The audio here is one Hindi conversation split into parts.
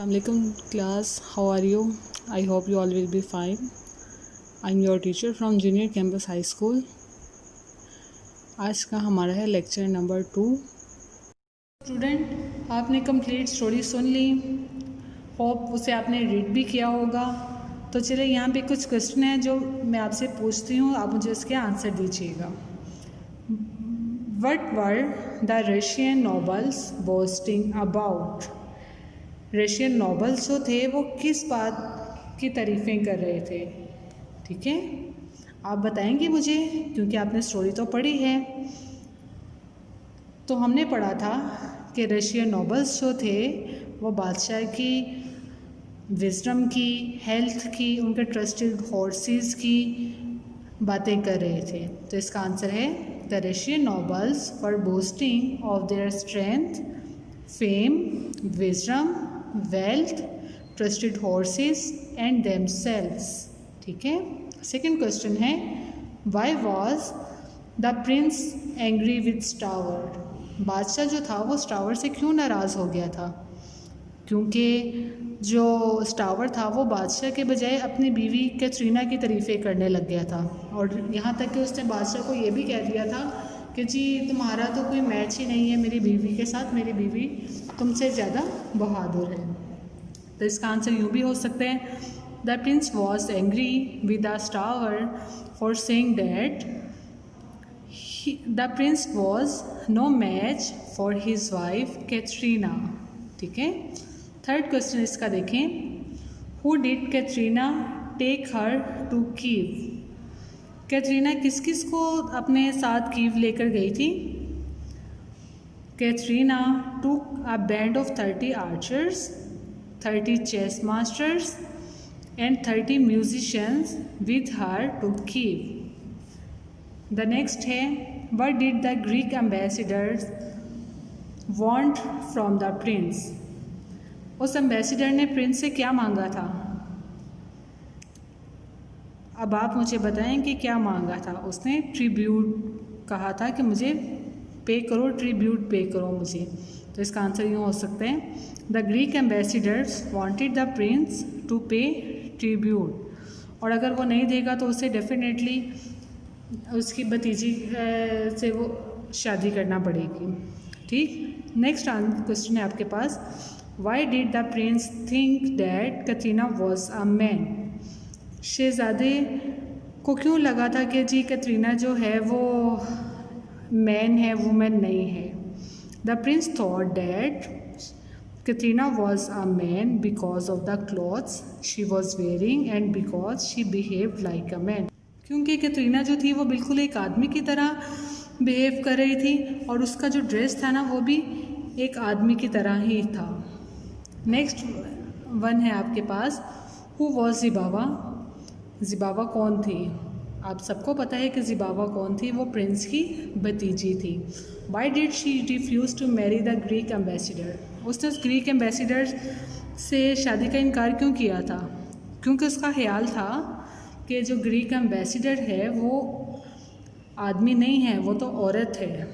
Assalamualaikum class, how are you? I hope you all will be fine. I'm your teacher from Junior Campus High School. आज का हमारा है लेक्चर नंबर 2। स्टूडेंट, आपने कंप्लीट स्टोरी सुन ली, होप उसे आपने रीड भी किया होगा। तो चलिए यहाँ पे कुछ क्वेश्चन है जो मैं आपसे पूछती हूँ, आप मुझे उसके आंसर दीजिएगा। What were the Russian nobles boasting about? Russian nobles जो थे वो किस बात की तारीफ़ें कर रहे थे? ठीक है, आप बताएंगे मुझे, क्योंकि आपने स्टोरी तो पढ़ी है। तो हमने पढ़ा था कि रशियन नॉबल्स जो थे वो बादशाह की विजडम की, हेल्थ की, उनके ट्रस्टेड हॉर्सेस की बातें कर रहे थे। तो इसका आंसर है the Russian nobles were boasting of their strength, fame, wisdom, wealth, trusted horses and themselves. ठीक है। सेकेंड क्वेश्चन है why was the prince angry with Stavr? बादशाह जो था वो स्टावर से क्यों नाराज़ हो गया था? क्योंकि जो स्टावर था वो बादशाह के बजाय अपनी बीवी कैटरीना की तारीफ़ें करने लग गया था, और यहाँ तक कि उसने बादशाह को ये भी कह दिया था कि जी तुम्हारा तो कोई मैच ही नहीं है मेरी बीवी के साथ, मेरी बीवी तुमसे ज़्यादा बहादुर है। तो इसका आंसर यूँ भी हो सकता है the prince was angry with the Stavr for saying that the prince was no match for his wife Katrina. ठीक है। थर्ड क्वेश्चन इसका देखें, who did Katrina take her to Kiev? Katrina किस किस को अपने साथ कीव लेकर गई थी? Katrina took a band of 30 archers, 30 chess masters and 30 musicians with her to Kiev. The next है what did the Greek ambassadors want from the prince? उस एम्बेसडर ने प्रिंस से क्या मांगा था? अब आप मुझे बताएं कि क्या मांगा था। उसने ट्रिब्यूट कहा था कि मुझे पे करो, ट्रिब्यूट पे करो मुझे। तो इसका आंसर यूँ हो सकते हैं the Greek ambassadors wanted the prince to pay tribute, और अगर वो नहीं देगा तो उसे डेफिनेटली उसकी भतीजी से वो शादी करना पड़ेगी। ठीक। नेक्स्ट क्वेश्चन है आपके पास, why did the prince think that Katrina was a man? शहजादे को क्यों लगा था कि जी कैटरीना जो है वो मैन है, वुमेन नहीं है? The Prince thought that Katrina was a man because of the clothes she was wearing and because she behaved like a man. क्योंकि कैटरीना जो थी वो बिल्कुल एक आदमी की तरह बिहेव कर रही थी, और उसका जो ड्रेस था ना वो भी एक आदमी की तरह ही था। नेक्स्ट वन है आपके पास, हु वॉज ज़िबावा? ज़िबावा कौन थी? आप सबको पता है कि ज़िबावा कौन थी, वो प्रिंस की भतीजी थी। Why did she refuse to marry the Greek ambassador? उसने उस ग्रीक एम्बेसडर से शादी का इनकार क्यों किया था? क्योंकि उसका ख्याल था कि जो ग्रीक एम्बेसडर है वो आदमी नहीं है, वो तो औरत है।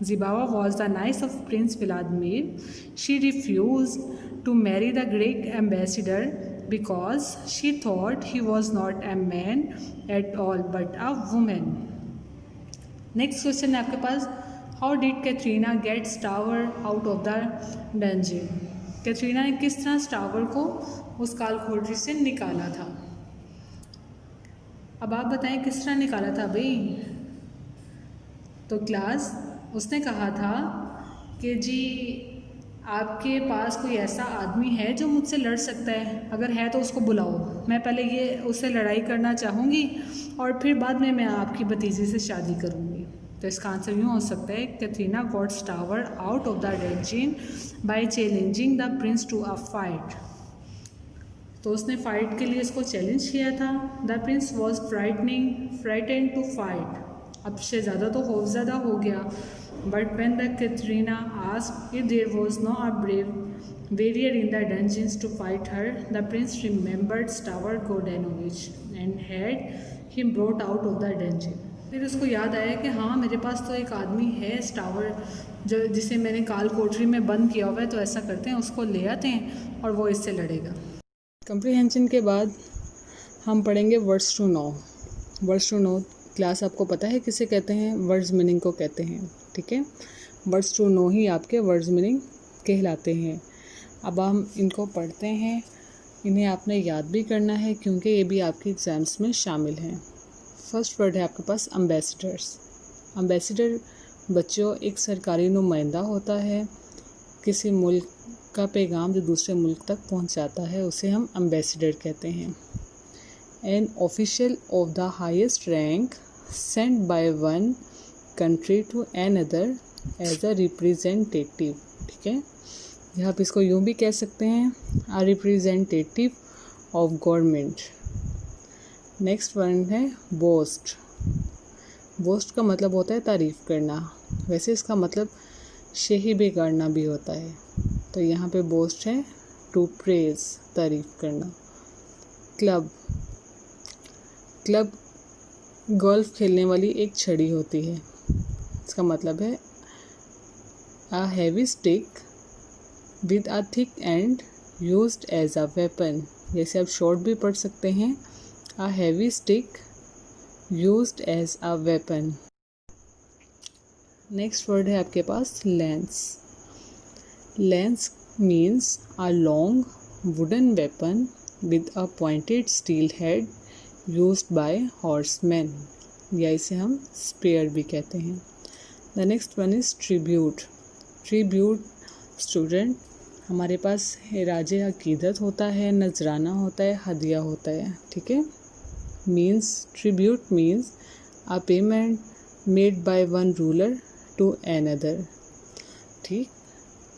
Zabava was the niece of prince Vladimir, she refuse to marry the Greek ambassador because she thought he was not a man at all but a woman. Next question है आपके पास, how did Katrina get Stour out of the dungeon? Katrina ने किस तरह स्टावर को उस कालखोटड़ी से निकाला था? अब आप बताएं किस तरह निकाला था भाई? तो क्लास उसने कहा था कि जी आपके पास कोई ऐसा आदमी है जो मुझसे लड़ सकता है? अगर है तो उसको बुलाओ, मैं पहले ये उससे लड़ाई करना चाहूँगी और फिर बाद में मैं आपकी भतीजी से शादी करूँगी। तो इसका आंसर यूँ हो सकता है Katrina got Stavr out of the dungeon by challenging the prince to a fight. तो उसने फाइट के लिए इसको चैलेंज किया था। The prince was frightened to fight. अब शहज़ादा तो खौफज़दा हो गया। But when the Katrina asked if there was no a brave warrior in the dungeons to fight her, the prince remembered Stour Gordanovich and had him brought out of the dungeon. फिर उसको याद आया कि हाँ मेरे पास तो एक आदमी है स्टावर जो जिसे मैंने काल कोठरी में बंद किया हुआ है, तो ऐसा करते हैं उसको ले आते हैं और वो इससे लड़ेगा। कंप्रीहेंशन के बाद हम पढ़ेंगे words to know. Words to know class आपको पता है किसे कहते हैं? वर्ड्स मीनिंग को कहते हैं, ठीक है। वर्ड्स टू नो ही आपके वर्ड्स मीनिंग कहलाते हैं। अब हम इनको पढ़ते हैं। इन्हें आपने याद भी करना है क्योंकि ये भी आपके एग्ज़ाम्स में शामिल हैं। फर्स्ट वर्ड है आपके पास एम्बेसडर्स। एम्बेसडर बच्चों एक सरकारी नुमाइंदा होता है, किसी मुल्क का पैगाम जो दूसरे मुल्क तक पहुंचाता है उसे हम एम्बेसडर कहते हैं। An official of the highest rank sent by one country to another as a representative, ठीक है। या आप इसको यूँ भी कह सकते हैं, a representative of government. Next word है बोस्ट। बोस्ट का मतलब होता है तारीफ़ करना, वैसे इसका मतलब शेही बिगाड़ना भी होता है। तो यहाँ पे बोस्ट है टू प्रेज, तारीफ़ करना। क्लब। क्लब गोल्फ खेलने वाली एक छड़ी होती है, इसका मतलब है a heavy stick with a thick end used as a weapon. जैसे आप शॉर्ट भी पढ़ सकते हैं, a heavy stick used as a weapon. Next word है आपके पास lance. Lance means a long wooden weapon with a pointed steel head used by horseman, या इसे हम स्पेयर भी कहते हैं। The next one is tribute. Tribute student हमारे पास राजे अकीदत होता है, नजराना होता है, हदिया होता है, ठीक है। Means tribute means a payment made by one ruler to another, ठीक।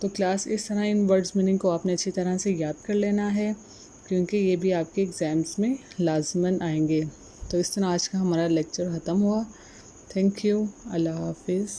तो क्लास इस तरह इन वर्ड्स मीनिंग को आपने अच्छी तरह से याद कर लेना है क्योंकि ये भी आपके एग्ज़ाम्स में लाजमन आएंगे। तो इस तरह आज का हमारा लेक्चर ख़त्म हुआ। Thank you. अल्लाह हाफिज़।